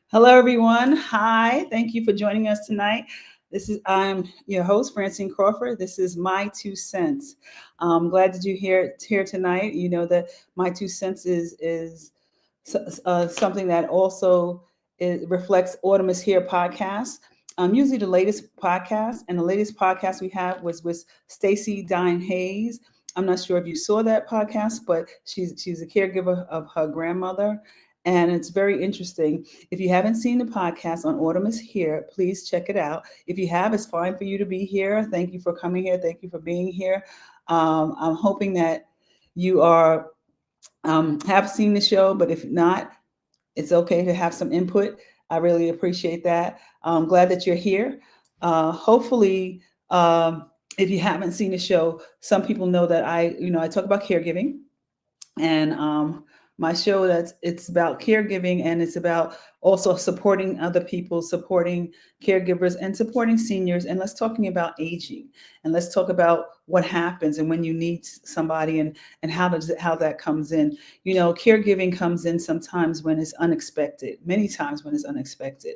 Hello, everyone. Hi. Thank you for joining us tonight. I'm your host, Francine Crawford. This is My Two Cents. I'm glad that you're here tonight. You know that My Two Cents is something that also reflects Autumn is Here podcast. Usually the latest podcast, and the latest podcast we have was with Stacey Dine Hayes. I'm not sure if you saw that podcast, but she's a caregiver of her grandmother, and it's very interesting. If you haven't seen the podcast on Autumn is Here, please check it out. If you have, it's fine for you to be here. Thank you for coming here. Thank you for being here. I'm hoping that you are have seen the show, but if not, it's okay to have some input. I really appreciate that. I'm glad that you're here. Hopefully, if you haven't seen the show, some people know that I talk about caregiving, and my show that's it's about caregiving, and it's about also supporting other people, supporting caregivers, and supporting seniors. And let's talking about aging, and let's talk about what happens and when you need somebody, and how that comes in. Caregiving comes in sometimes when it's unexpected, many times when it's unexpected,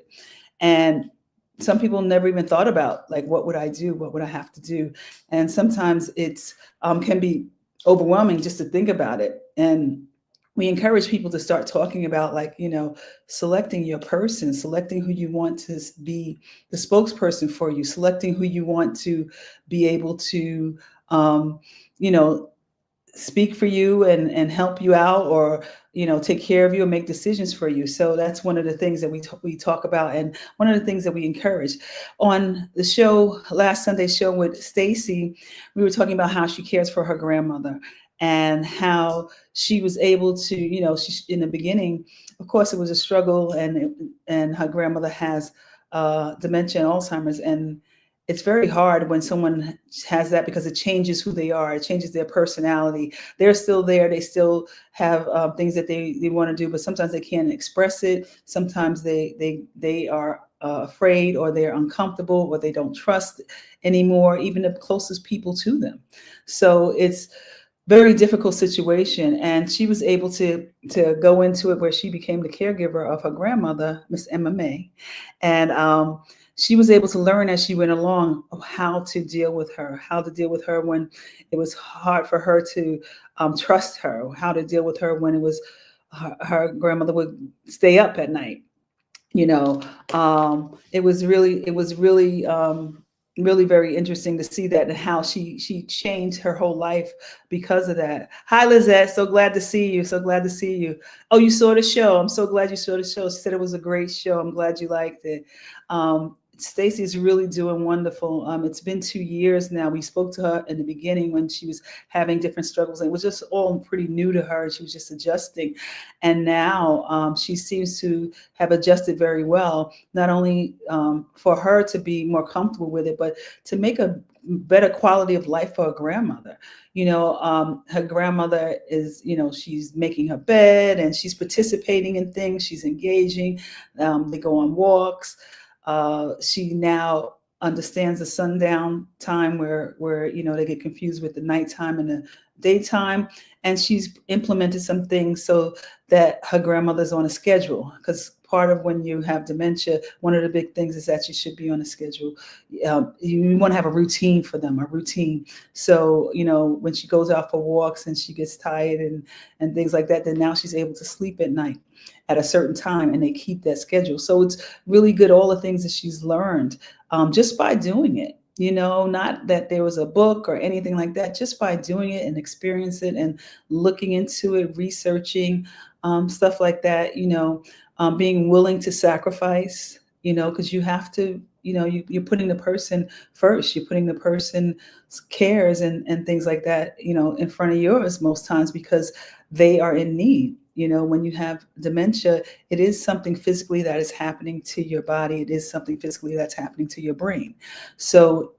and some people never even thought about, like, what would I do, what would I have to do. And sometimes it's can be overwhelming just to think about it. And we encourage people to start talking about, like, selecting your person, selecting who you want to be the spokesperson for you, selecting who you want to be able to um, you know speak for you and help you out, or take care of you and make decisions for you. So that's one of the things that we talk about, and one of the things that we encourage. On the show, last Sunday's show with Stacy, we were talking about how she cares for her grandmother, and how she was able to, she, in the beginning, of course, it was a struggle, and her grandmother has dementia and Alzheimer's, and it's very hard when someone has that, because it changes who they are. It changes their personality. They're still there. They still have things that they want to do, but sometimes they can't express it. Sometimes they are afraid, or they're uncomfortable, or they don't trust anymore, even the closest people to them. So it's very difficult situation, and she was able to go into it, where she became the caregiver of her grandmother, Miss Emma May, and she was able to learn as she went along of how to deal with her when it was hard for her to trust her, how to deal with her when it was her grandmother would stay up at night. you know it was really very interesting to see that, and how she changed her whole life because of that. Hi, Lizette, so glad to see you, so glad to see you. Oh, you saw the show. I'm so glad you saw the show. She said it was a great show. I'm glad you liked it. Stacy's really doing wonderful. It's been 2 years now. We spoke to her in the beginning when she was having different struggles, and it was just all pretty new to her. She was just adjusting, and now she seems to have adjusted very well. Not only for her to be more comfortable with it, but to make a better quality of life for her grandmother. Her grandmother is, she's making her bed, and she's participating in things. She's engaging. They go on walks. She now understands the sundown time, where they get confused with the nighttime and the daytime, and she's implemented some things so that her grandmother's on a schedule, because part of when you have dementia, one of the big things is that you should be on a schedule. You want to have a routine for them, a routine. So when she goes out for walks and she gets tired and things like that, then now she's able to sleep at night at a certain time, and they keep that schedule. So it's really good, all the things that she's learned just by doing it. Not that there was a book or anything like that, just by doing it and experience it and looking into it, researching stuff like that, being willing to sacrifice, because you have to, you're putting the person first, you're putting the person's cares and things like that, in front of yours most times, because they are in need. When you have dementia, it is something physically that is happening to your body. It is something physically that's happening to your brain. So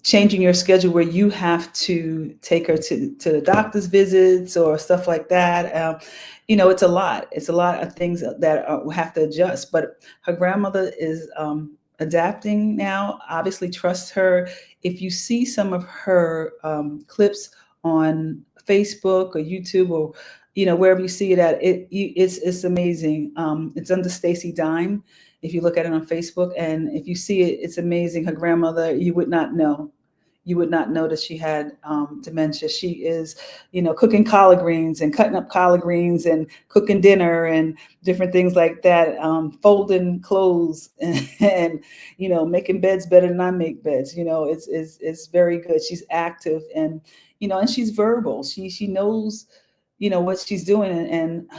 changing your schedule, where you have to take her to the doctor's visits or stuff like that. It's a lot. It's a lot of things that have to adjust. But her grandmother is adapting now. Obviously, trust her. If you see some of her clips on Facebook or YouTube, or wherever you see it at, it's amazing. It's under Stacy Dime. If you look at it on Facebook, and if you see it, it's amazing. Her grandmother, you would not know. You would not know that she had dementia. She is, cooking collard greens and cutting up collard greens and cooking dinner and different things like that, folding clothes and making beds better than I make beds. It's very good. She's active, and she's verbal. She knows, what she's doing. And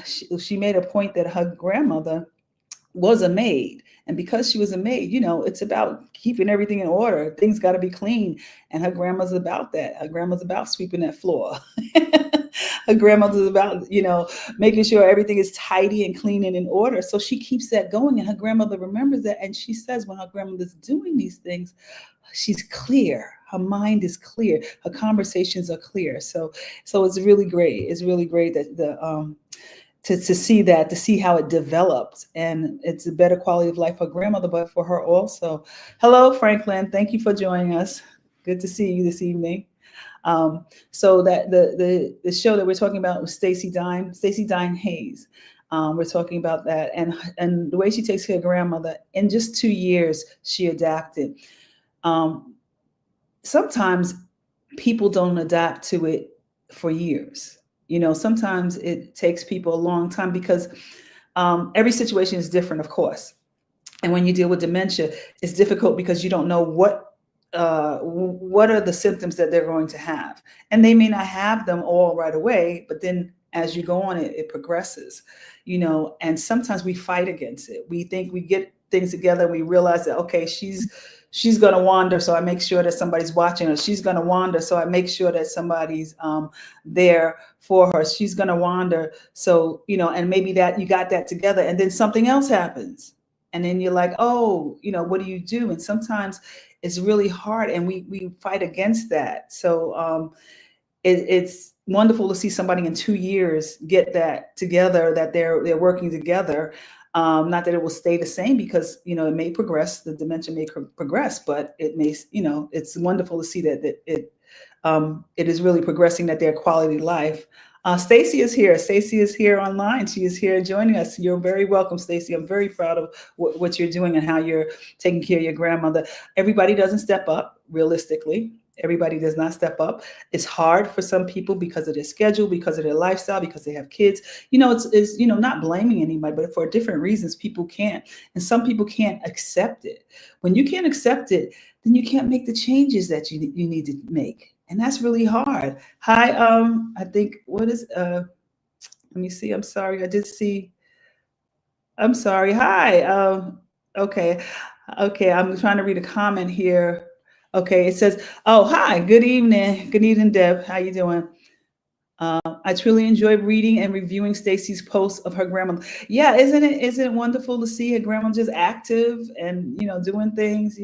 she made a point that her grandmother was a maid. And because she was a maid, it's about keeping everything in order. Things got to be clean. And her grandma's about that. Her grandma's about sweeping that floor. Her grandmother's about, making sure everything is tidy and clean and in order. So she keeps that going. And her grandmother remembers that. And she says when her grandmother's doing these things, she's clear. Her mind is clear. Her conversations are clear. So it's really great. It's really great that to see that, to see how it developed, and it's a better quality of life for grandmother, but for her also. Hello, Franklin. Thank you for joining us. Good to see you this evening. So that the show that we're talking about was Stacy Dime Hayes. We're talking about that, and the way she takes care of grandmother. In just 2 years, she adapted. Sometimes people don't adapt to it for years. Sometimes it takes people a long time because every situation is different, of course. And when you deal with dementia, it's difficult because you don't know what are the symptoms that they're going to have. And they may not have them all right away, but then as you go on, it progresses, and sometimes we fight against it. We think we get things together, and we realize that, okay, she's going to wander, so I make sure that somebody's watching her. She's going to wander, so I make sure that somebody's there for her. She's going to wander, so, and maybe that you got that together, and then something else happens. And then you're like, oh, what do you do? And sometimes it's really hard, and we fight against that. So it's wonderful to see somebody in 2 years get that together, that they're working together. Not that it will stay the same, because it may progress, the dementia may progress, but it may, it's wonderful to see that it is really progressing, that their quality of life. Stacy is here. Stacy is here online. She is here joining us. You're very welcome, Stacy. I'm very proud of what you're doing and how you're taking care of your grandmother. Everybody doesn't step up, realistically. Everybody does not step up. It's hard for some people because of their schedule, because of their lifestyle, because they have kids. It's not blaming anybody, but for different reasons, people can't. And some people can't accept it. When you can't accept it, then you can't make the changes that you need to make. And that's really hard. Hi, I think, what is, let me see. I'm sorry. I did see, I'm sorry. Hi. Okay. Okay. I'm trying to read a comment here. Okay, it says, oh, hi, good evening. Good evening, Deb. How you doing? I truly enjoy reading and reviewing Stacy's posts of her grandma. Yeah, isn't it wonderful to see her grandma just active and, doing things,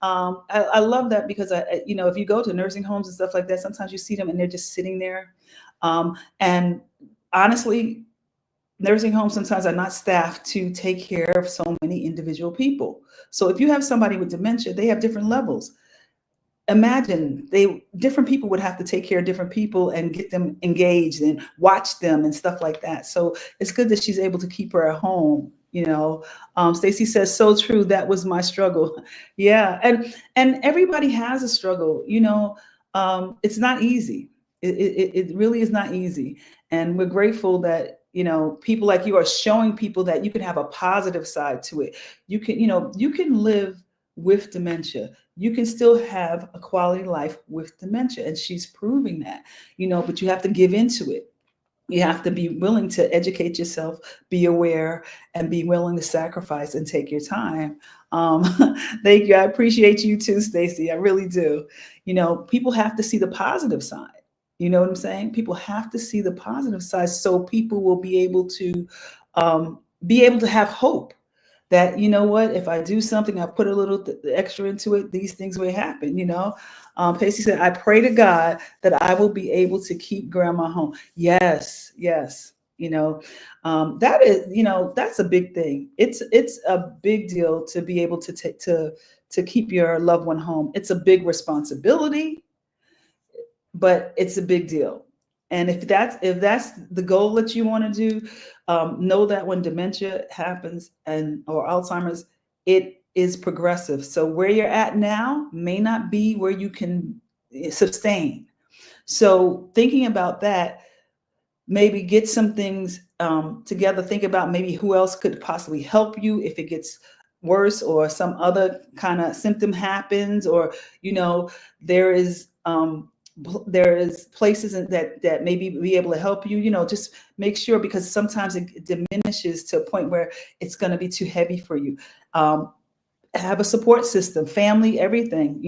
I love that, because if you go to nursing homes and stuff like that, sometimes you see them and they're just sitting there. And honestly, nursing homes sometimes are not staffed to take care of so many individual people. So if you have somebody with dementia, they have different levels. Imagine different people would have to take care of different people and get them engaged and watch them and stuff like that. So it's good that she's able to keep her at home. Stacy says, so true. That was my struggle. Yeah. And everybody has a struggle, it's not easy. It really is not easy. And we're grateful that, people like you are showing people that you can have a positive side to it. You can live with dementia. You can still have a quality life with dementia. And she's proving that, but you have to give into it. You have to be willing to educate yourself, be aware, and be willing to sacrifice and take your time. Thank you. I appreciate you too, Stacy. I really do. People have to see the positive side. You know what I'm saying? People have to see the positive side, so people will be able to have hope that, what, if I do something, I put a little extra into it, these things will happen, Pacey said, I pray to God that I will be able to keep grandma home. Yes. That is, that's a big thing. It's a big deal to be able to keep your loved one home. It's a big responsibility, but it's a big deal. And if that's the goal that you want to do, know that when dementia happens or Alzheimer's, it is progressive. So where you're at now may not be where you can sustain. So thinking about that, maybe get some things together. Think about maybe who else could possibly help you if it gets worse or some other kind of symptom happens, or there is places that maybe be able to help you. Just make sure, because sometimes it diminishes to a point where it's going to be too heavy for you. Have a support system, family, everything.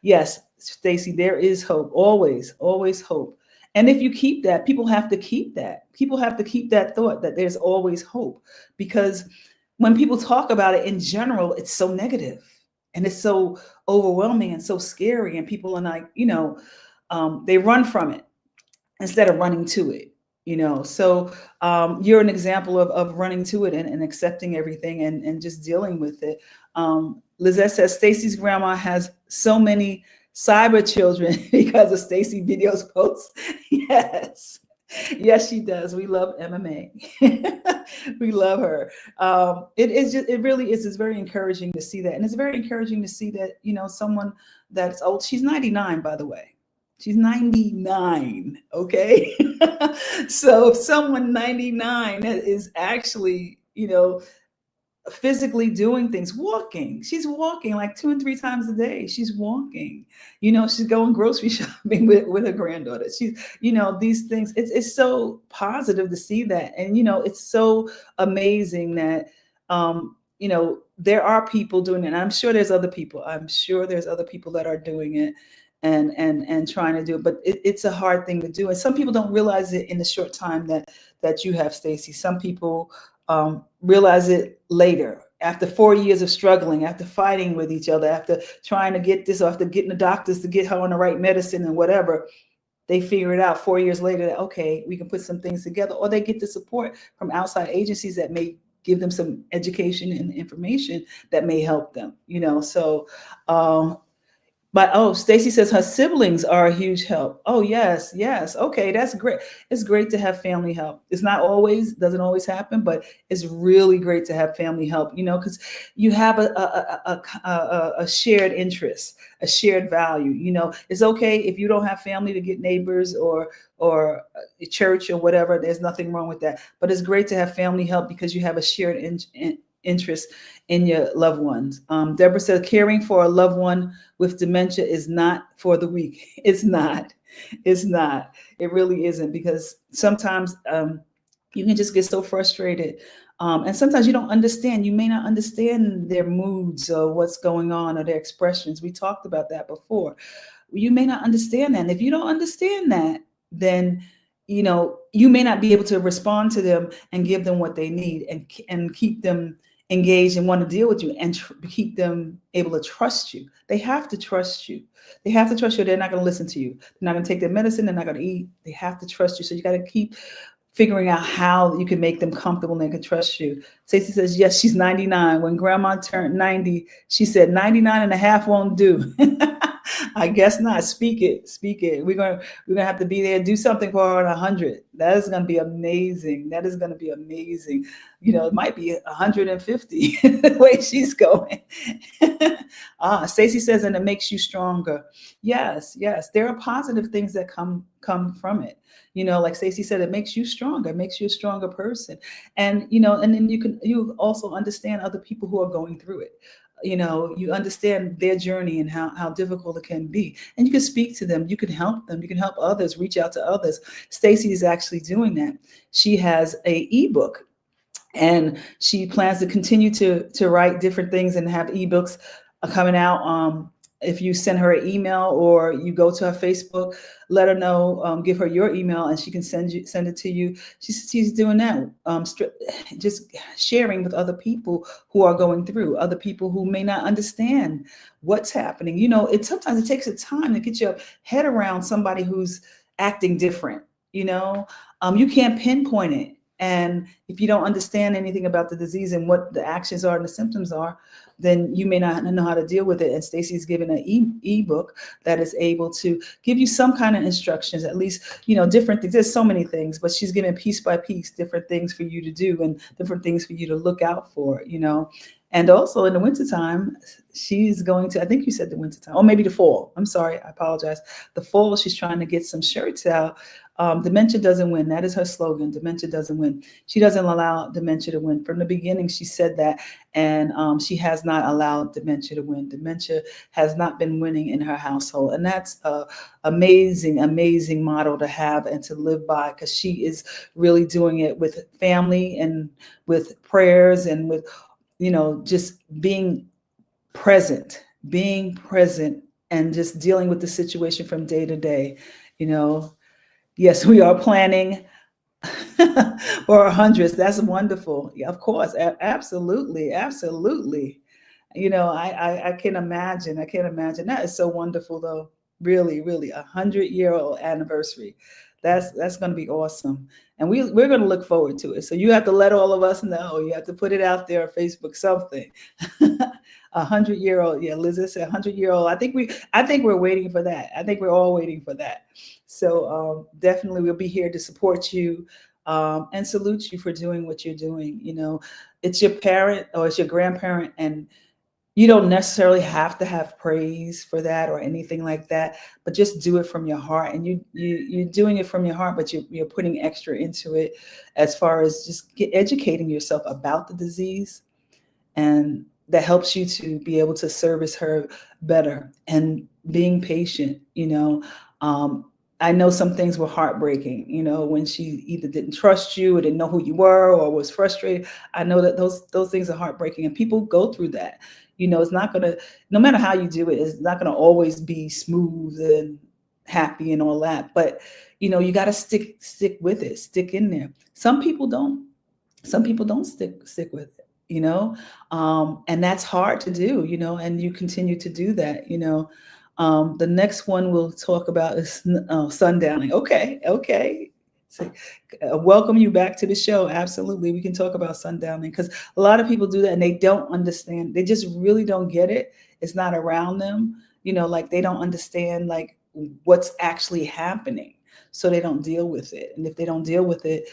Yes, Stacy, there is hope. Always, always hope. And if you keep that, people have to keep that. People have to keep that thought that there's always hope, because when people talk about it in general, it's so negative and it's so overwhelming and so scary. And people are like, they run from it instead of running to it. So you're an example of running to it and accepting everything and just dealing with it. Lizette says Stacy's grandma has so many cyber children because of Stacy videos posts. Yes, she does. We love MMA. We love her. It really is. It's very encouraging to see that. And it's very encouraging to see that, someone that's old, she's 99, by the way. She's 99. Okay. So if someone 99 is actually, physically doing things, she's walking like 2 and 3 times a day. She's walking, she's going grocery shopping with her granddaughter. She's, these things, it's so positive to see that. And, it's so amazing that, there are people doing it. And I'm sure there's other people that are doing it and trying to do it, but it's a hard thing to do. And some people don't realize it in the short time that you have, Stacy. Some people realize it later, after 4 years of struggling, after fighting with each other, after trying to get this, or after getting the doctors to get her on the right medicine and whatever. They figure it out 4 years later that, okay, we can put some things together, or they get the support from outside agencies that may give them some education and information that may help them, so but Stacy says her siblings are a huge help. Oh, yes. Okay, that's great. It's great to have family help. It's doesn't always happen, but it's really great to have family help, because you have a shared interest, a shared value. It's okay if you don't have family to get neighbors or a church or whatever. There's nothing wrong with that. But it's great to have family help because you have a shared interest in your loved ones. Deborah said caring for a loved one with dementia is not for the weak. It's not. It really isn't, because sometimes you can just get so frustrated. And sometimes you don't understand. You may not understand their moods or what's going on or their expressions. We talked about that before. You may not understand that. And if you don't understand that, then you may not be able to respond to them and give them what they need and keep them engaged and want to deal with you and keep them able to trust you. They have to trust you. They're not going to listen to you. They're not going to take their medicine. They're not going to eat. They have to trust you. So you got to keep figuring out how you can make them comfortable and they can trust you. Stacey says, yes, she's 99. When grandma turned 90, she said 99 and a half won't do. I guess not. Speak it. We're gonna have to be there, do something for her at 100. That is gonna be amazing. It might be 150 the way she's going. Stacey says, and it makes you stronger. Yes. There are positive things that come from it. Like Stacey said, it makes you stronger. It makes you a stronger person. And and then you also understand other people who are going through it. You understand their journey and how difficult it can be. And you can speak to them. You can help them. You can help others, reach out to others. Stacey is actually doing that. She has an ebook, and she plans to continue to write different things and have ebooks coming out. If you send her an email or you go to her Facebook, let her know, give her your email, and she can send it to you. She's doing that, just sharing with other people who are going through, other people who may not understand what's happening. Sometimes it takes a time to get your head around somebody who's acting different. You can't pinpoint it. And if you don't understand anything about the disease and what the actions are and the symptoms are, then you may not know how to deal with it. And Stacey's given an ebook that is able to give you some kind of instructions, at least, different things. There's so many things, but she's given piece by piece different things for you to do and different things for you to look out for, And also in the wintertime, she's going to, I think you said the wintertime, or maybe the fall. I'm sorry, I apologize. The fall, she's trying to get some shirts out. Dementia doesn't win. That is her slogan. Dementia doesn't win. She doesn't allow dementia to win. From the beginning, she said that, and she has not allowed dementia to win. Dementia has not been winning in her household, and that's a amazing, amazing model to have and to live by, because she is really doing it with family and with prayers and with, just being present and just dealing with the situation from day to day, Yes, we are planning for our hundreds. That's wonderful. Yeah, of course. Absolutely. Absolutely. I can imagine. I can't imagine. That is so wonderful, though. Really, really, 100-year-old anniversary. That's going to be awesome. And we're going to look forward to it. So you have to let all of us know. You have to put it out there on Facebook, something. 100-year-old. Yeah, Liz said 100-year-old. I think we're waiting for that. I think we're all waiting for that. So definitely we'll be here to support you and salute you for doing what you're doing. It's your parent or it's your grandparent, and you don't necessarily have to have praise for that or anything like that, but just do it from your heart. And you're doing it from your heart, but you're putting extra into it as far as just educating yourself about the disease, and that helps you to be able to service her better and being patient. I know some things were heartbreaking, when she either didn't trust you or didn't know who you were or was frustrated. I know that those things are heartbreaking, and people go through that. It's not going to, no matter how you do it, it's not going to always be smooth and happy and all that. But, you got to stick with it, stick in there. Some people don't stick with it, and that's hard to do, and you continue to do that. The next one we'll talk about is sundowning. Okay. So, welcome you back to the show. Absolutely. We can talk about sundowning, because a lot of people do that and they don't understand. They just really don't get it. It's not around them, like they don't understand like what's actually happening. So they don't deal with it. And if they don't deal with it,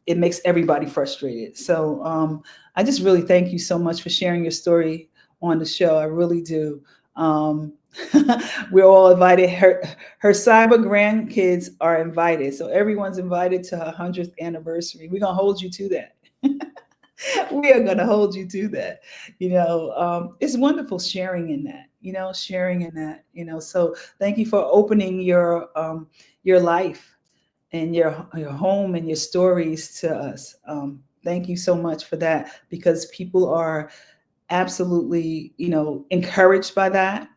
it makes everybody frustrated. So I just really thank you so much for sharing your story on the show. I really do. We're all invited. Her cyber grandkids are invited. So everyone's invited to her 100th anniversary. We're going to hold you to that. We are going to hold you to that. It's wonderful sharing in that, so thank you for opening your life and your home and your stories to us. Thank you so much for that, because people are absolutely, encouraged by that.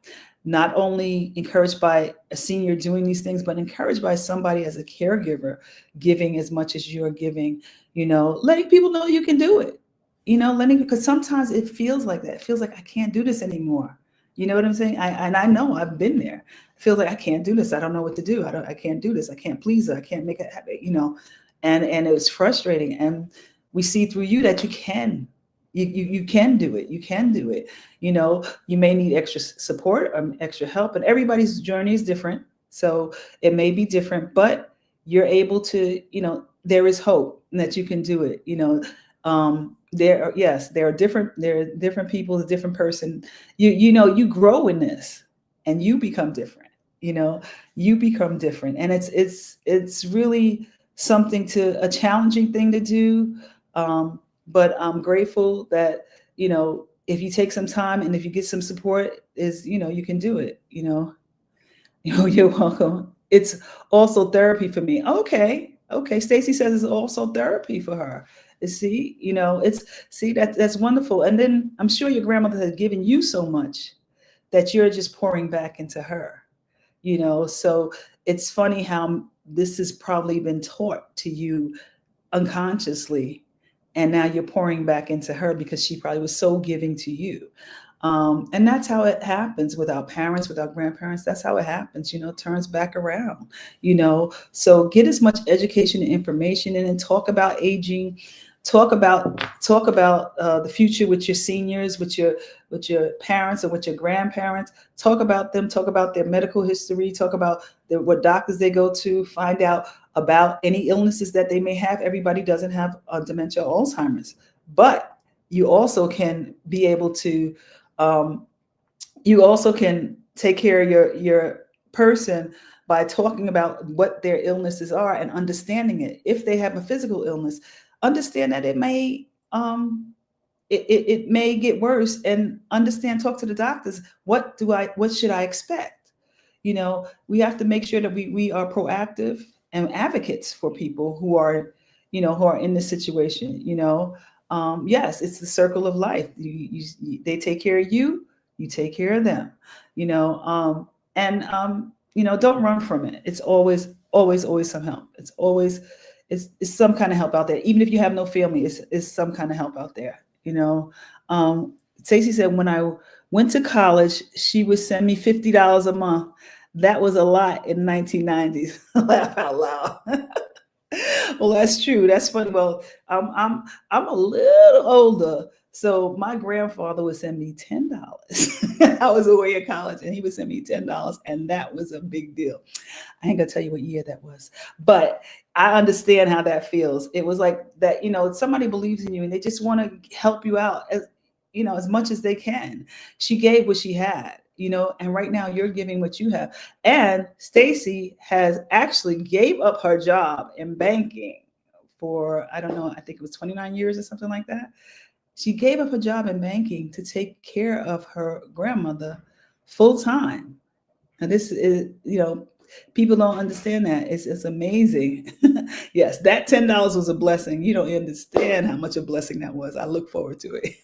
Not only encouraged by a senior doing these things, but encouraged by somebody as a caregiver giving as much as you're giving, letting people know you can do it, because sometimes it feels like that. It feels like I can't do this anymore. You know what I'm saying? I know I've been there. It feels like I can't do this. I don't know what to do. I can't do this. I can't please her. I can't make it happen, and it was frustrating. And we see through you that you can. You can do it. You can do it. You may need extra support or extra help, and everybody's journey is different. So it may be different, but you're able to, there is hope that you can do it. There are different people, a different person. You grow in this and you become different. You become different, and it's really a challenging thing to do. But I'm grateful that, if you take some time and if you get some support, you can do it, You're welcome. It's also therapy for me. Okay. Stacey says it's also therapy for her. That's wonderful. And then I'm sure your grandmother has given you so much that you're just pouring back into her, So it's funny how this has probably been taught to you unconsciously. And now you're pouring back into her because she probably was so giving to you. And that's how it happens with our parents, with our grandparents. That's how it happens, turns back around, So get as much education and information and then talk about aging, talk about the future with your seniors, with your parents or with your grandparents. Talk about them. Talk about their medical history. Talk about what doctors they go to. Find out about any illnesses that they may have. Everybody doesn't have dementia or Alzheimer's, but you also can be able to you also can take care of your person by talking about what their illnesses are and understanding it. If they have a physical illness, understand that it may get worse, and understand, talk to the doctors. What should I expect? We have to make sure that we are proactive and advocates for people who are, who are in this situation. Yes, it's the circle of life. They take care of you, you take care of them. And don't run from it. It's always some help. It's some kind of help out there. Even if you have no family, it's some kind of help out there. Stacey said, when I went to college, she would send me $50 a month. That was a lot in 1990s. Laugh out loud. Well, that's true. That's funny. Well, I'm a little older, so my grandfather would send me $10. I was away at college, and he would send me $10, and that was a big deal. I ain't gonna tell you what year that was, but I understand how that feels. It was like that, somebody believes in you, and they just want to help you out as much as they can. She gave what she had. And right now you're giving what you have. And Stacey has actually gave up her job in banking for, I don't know, I think it was 29 years or something like that. She gave up her job in banking to take care of her grandmother full time. And this is, people don't understand that. It's amazing. Yes, that $10 was a blessing. You don't understand how much a blessing that was. I look forward to it.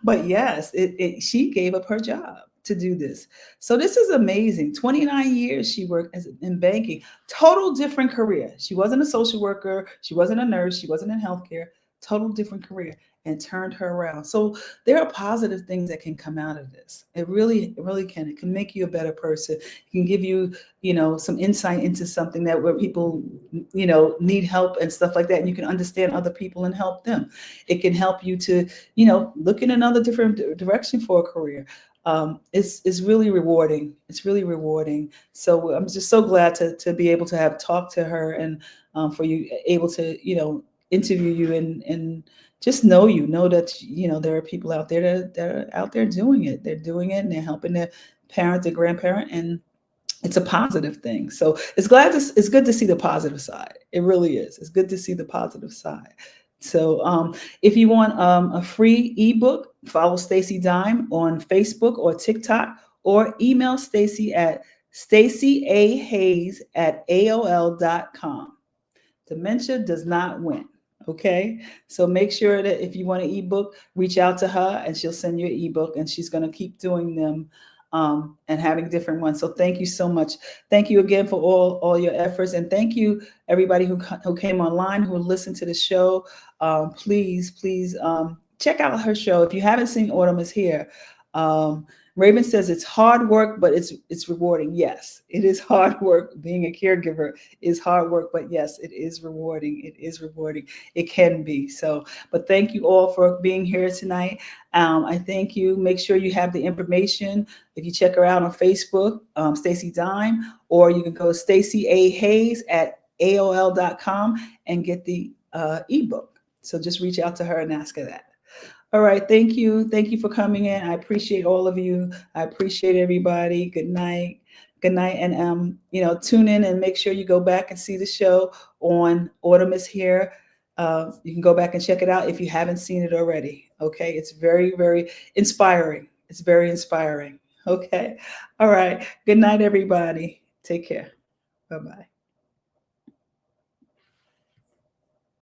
But yes, she gave up her job to do this. So this is amazing. 29 years she worked in banking, total different career. She wasn't a social worker. She wasn't a nurse. She wasn't in healthcare, total different career, and turned her around. So there are positive things that can come out of this. It really can. It can make you a better person. It can give you, some insight into something where people, need help and stuff like that. And you can understand other people and help them. It can help you to, look in another different direction for a career. It's really rewarding. It's really rewarding. So I'm just so glad to be able to have talked to her, and for you able to, interview you and just know that, there are people out there that are out there doing it. They're doing it, and they're helping their parent, their grandparent, and it's a positive thing. So it's good to see the positive side. It really is. It's good to see the positive side. So if you want a free ebook, follow Stacey Dime on Facebook or TikTok, or email Stacey at stacyahayes@aol.com. Dementia does not win. Okay. So make sure that if you want an ebook, reach out to her, and she'll send you an ebook, and she's going to keep doing them and having different ones. So thank you so much. Thank you again for all your efforts. And thank you everybody who came online, who listened to the show. Please check out her show. If you haven't seen Autumn is Here, Raven says it's hard work, but it's rewarding. Yes, it is hard work. Being a caregiver is hard work, but yes, it is rewarding. It is rewarding. It can be. So, but thank you all for being here tonight. I thank you. Make sure you have the information. If you check her out on Facebook, Stacey Dime, or you can go stacyahayes@aol.com and get the ebook. So just reach out to her and ask her that. All right. Thank you. Thank you for coming in. I appreciate all of you. I appreciate everybody. Good night. Good night. And, tune in and make sure you go back and see the show on Autumn is Here. You can go back and check it out if you haven't seen it already. Okay. It's very, very inspiring. It's very inspiring. Okay. All right. Good night, everybody. Take care. Bye-bye.